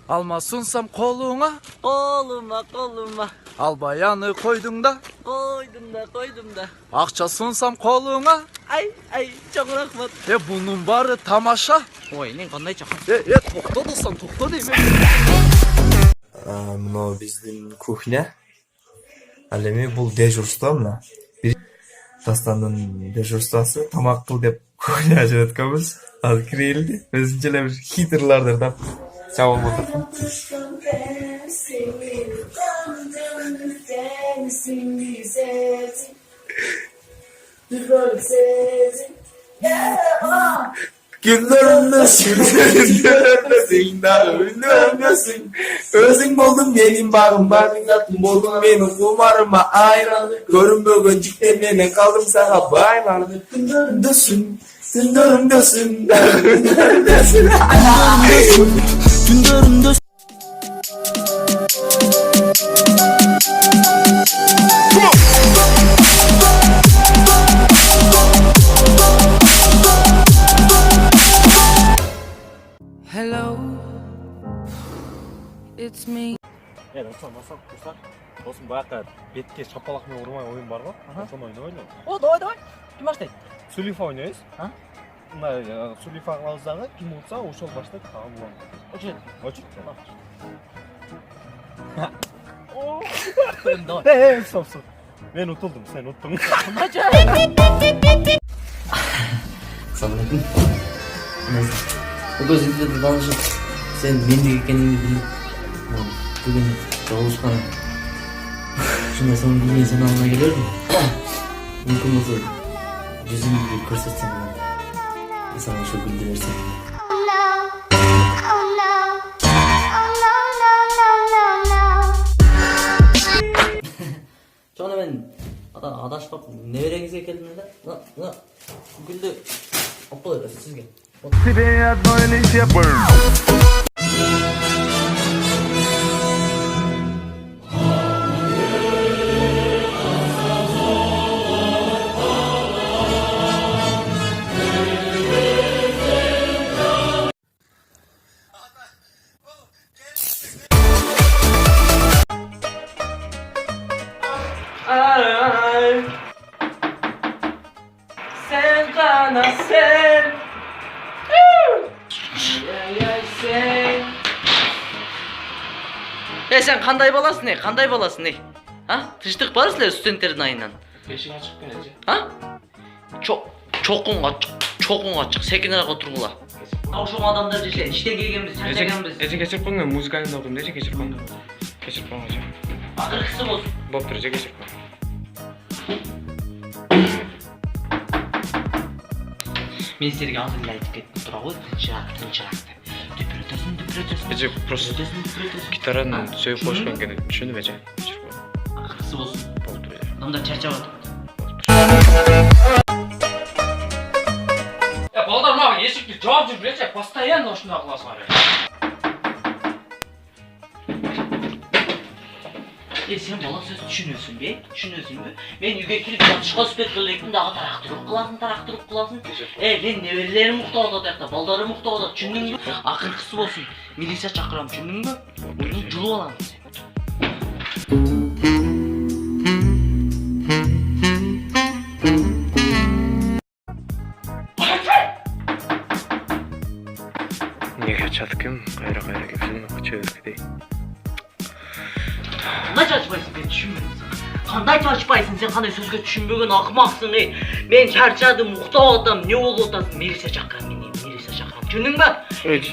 Alma sunsam koluna, Koluma al bayanı koydun da, koydum da. akça sunsam koluna. Ay çok rahmat. Bunun barı tamaşa. Oyunun qanday çaqan? Tokta dostum, tokta değil mi? Mынау биздин кухня. Ал эми бул дежурство мына. Дастандын дежурствосу тамак кыл деп кухня ачып атканбыз. Азыр кирелди. Өзүнчө эле бир хитрларды тап чабып отурдум. Günlerimdesin, günlerimdesin, özün boldun benim bağım, bağımdattın boldun benim kumarıma ayran. Görünmögen ciklemlerine kaldım sana baylandım. Günlerimdesin, günlerimdesin, günlerimdesin, günlerimdesin. Hello, it's me. Dostum dursak. Dostum bu yakta betke şapalakmaya vurmay oyun var mı? Son oyunu oynuyor. O давай. Kim başlaydı? Sulifa oynuyoruz. Ha? Sulifa ağızlarına kim olsa o şol başlaydı. Tamam ulan. Açın. Açık. Давай. Stop. Ben unutuldum, sen unuttun. Açın. Assalamualaikum. Bugün sizlerle tanışıp sen mendek ekenini bilip bugün çalışkan şuna son bir insan almaya gelirdim. Mümkün olsa yüzünü bir korsetsem sana şu güldürürsen. Sonra ben adaşpap neverеңizге келдім да. Gülді оппа sizге. Тебе одной лишь я Sen kana sen. Sen qanday balasın ne? Ha? Tıştık var sizler stüdentlerin ayından. Beşiğe çık gelince. Ha? Çok açık. Sekinlere oturgula. Şu adamlar işte gelgenimiz, çarçaganimiz. Эже кечирип коюң, мен музыкальный окуйм дечи кечирип коюң. Кечирип коюңчу. Akırkısı olsun. Болуптур, эже кечирип коюң. Men sizlarga oldinda aytib ketdim tura qo'y, tinchroq deb. Düpürөтөсүн. Эже просто гитараны сөйүп коюшкан экен, түшүндүм эже. Кечирип коюң. Akırkısı olsun. Болуптур эже. Адамдар чарчап атат. Балдар мага эшикти жаап жүрүп элечи, постоянно ушундай кыласыңар. Sen bana söz düşünüyorsun be? Ben үйгө кирип жатышка спет кылып дагы тарактырып кыласың. Мен неберелерим мукта болот атакта, балдарым мукта болот, түшүндүңбү? Акыркысы болсун. Милиция чакырам, түшүндүңбү? Муну жулуп алам. Неге чаткым, кайра кепсин чөбүркүдей. Кандай чачпайсың, мен түшүнбөдүм сага. Кандай чачпайсың, сен кандай сөзгө түшүнбөгөн акмаксың, Мен чарчадым, уктап атам, эмне болуп атасың? Милиция чакырам, түшүндүңбү? Эже.